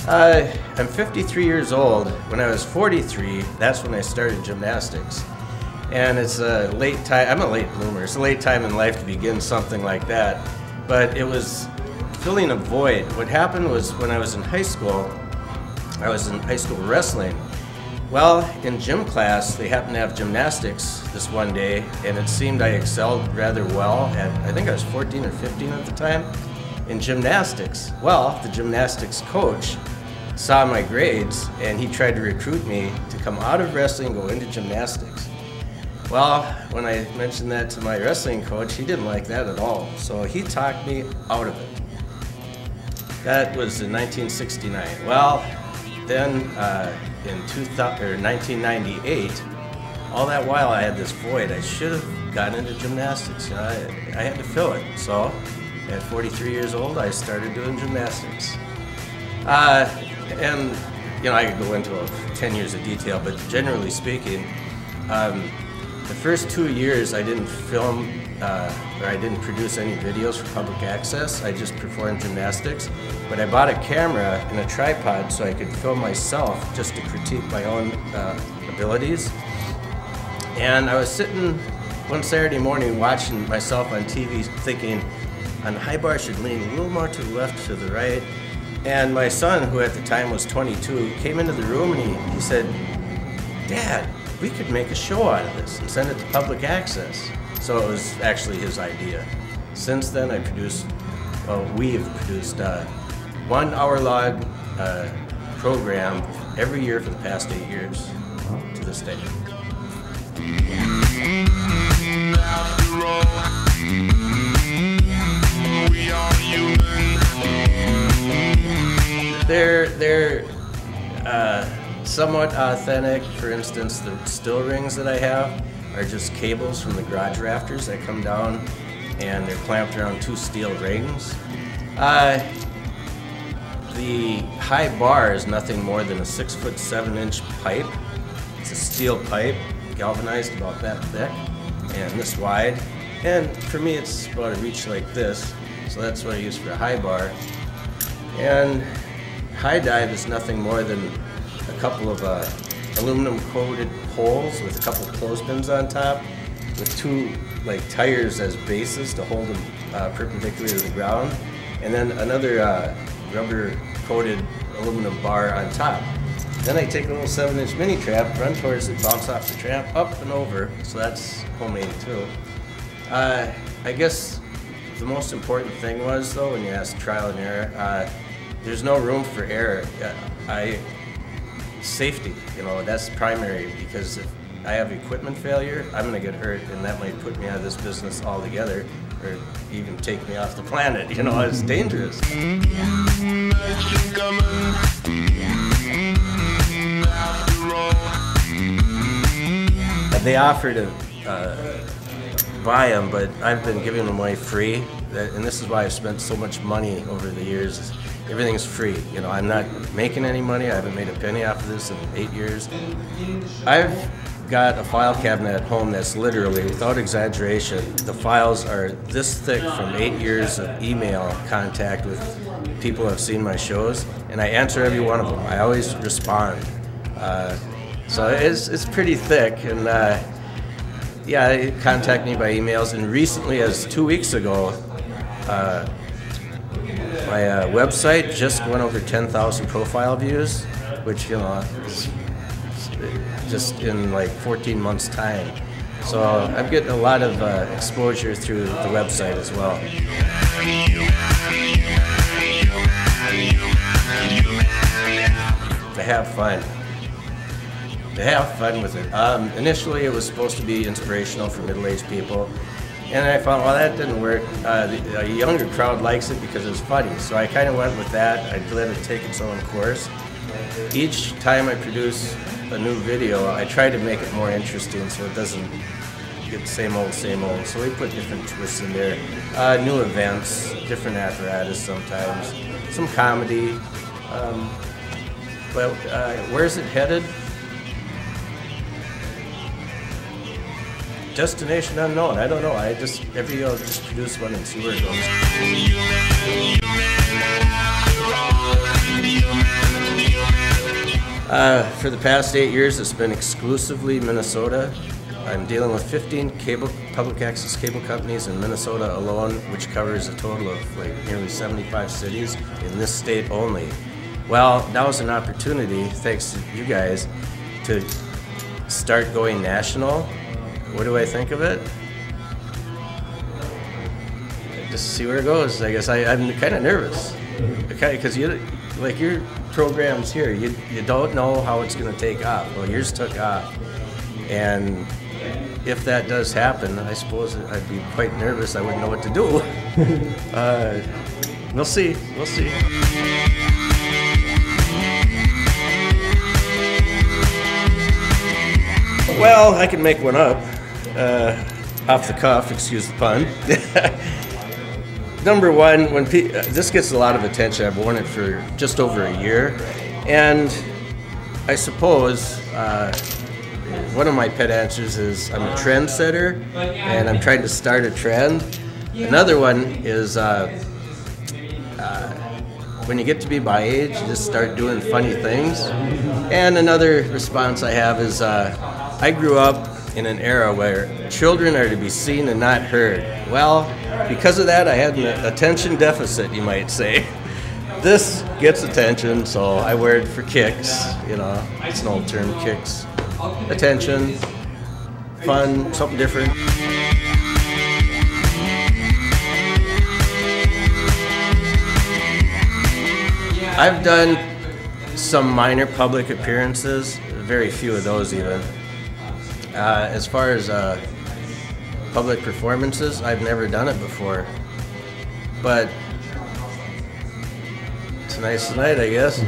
I'm 53 years old. When I was 43, that's when I started gymnastics. And it's a late time, I'm a late bloomer, it's a late time in life to begin something like that. But it was filling a void. What happened was when I was in high school wrestling. Well, in gym class, they happened to have gymnastics this one day, and it seemed I excelled rather well at, I think I was 14 or 15 at the time, in gymnastics. Well, the gymnastics coach saw my grades, and he tried to recruit me to come out of wrestling and go into gymnastics. Well, when I mentioned that to my wrestling coach, he didn't like that at all, so he talked me out of it. That was in 1969. Well, then in 1998, all that while I had this void. I should have gotten into gymnastics. You know, I had to fill it. So at 43 years old, I started doing gymnastics. And you know, I could go into 10 years of detail, but generally speaking, the first 2 years I didn't film or I didn't produce any videos for public access. I just performed gymnastics. But I bought a camera and a tripod so I could film myself just to critique my own abilities. And I was sitting one Saturday morning watching myself on TV thinking, on high bar I should lean a little more to the left, to the right. And my son, who at the time was 22, came into the room and he said, "Dad, we could make a show out of this and send it to public access." So it was actually his idea. Since then, we've produced 1 hour-long program every year for the past 8 years to this day. They're somewhat authentic. For instance, the still rings that I have are just cables from the garage rafters that come down, and they're clamped around 2 steel rings. The high bar is nothing more than a 6'7" pipe. It's a steel pipe, galvanized about that thick and this wide. And for me, it's about a reach like this, so that's what I use for a high bar. And high dive is nothing more than a couple of aluminum coated poles with a couple clothespins on top with 2 like tires as bases to hold them perpendicular to the ground, and then another rubber coated aluminum bar on top. Then I take a little 7-inch mini trap, run towards it, bounce off the trap, up and over, so that's homemade too. I guess the most important thing was, though, when you ask trial and error, there's no room for error. Safety, you know, that's primary, because if I have equipment failure, I'm going to get hurt, and that might put me out of this business altogether, or even take me off the planet. You know, it's dangerous. They offer to buy them, but I've been giving them away free, and this is why I've spent so much money over the years. Everything's free. You know, I'm not making any money. I haven't made a penny off of this in 8 years. I've got a file cabinet at home that's literally, without exaggeration, the files are this thick from 8 years of email contact with people who have seen my shows, and I answer every one of them. I always respond. So it's pretty thick, and yeah, they contact me by emails, and recently, as 2 weeks ago, my website just went over 10,000 profile views, which, you know, is just in like 14 months' time. So I'm getting a lot of exposure through the website as well. To have fun. To have fun with it. Initially, it was supposed to be inspirational for middle-aged people. And I found, well, that didn't work. A younger crowd likes it because it's funny. So I kind of went with that. I let it take its own course. Each time I produce a new video, I try to make it more interesting so it doesn't get same old, same old. So we put different twists in there. New events, different apparatus sometimes, some comedy. But where's it headed? Destination unknown. I don't know. Every year I'll just produce one and see where it goes. For the past 8 years, it's been exclusively Minnesota. I'm dealing with 15 public access cable companies in Minnesota alone, which covers a total of like nearly 75 cities in this state only. Well, now is an opportunity, thanks to you guys, to start going national. What do I think of it? Just see where it goes. I guess I'm kind of nervous, because like your programs here, you don't know how it's going to take off. Well, yours took off, and if that does happen, I suppose I'd be quite nervous. I wouldn't know what to do. We'll see. We'll see. Well, I can make one up off the cuff. Excuse the pun. Number one, when this gets a lot of attention, I've worn it for just over a year, and I suppose one of my pet answers is I'm a trendsetter, and I'm trying to start a trend. Another one is when you get to be my age, you just start doing funny things. And another response I have is I grew up in an era where children are to be seen and not heard. Well, because of that, I had an attention deficit, you might say. This gets attention, so I wear it for kicks. You know, it's an old term, kicks. Attention, fun, something different. I've done some minor public appearances, very few of those even. As far as public performances, I've never done it before, but tonight's the night, I guess.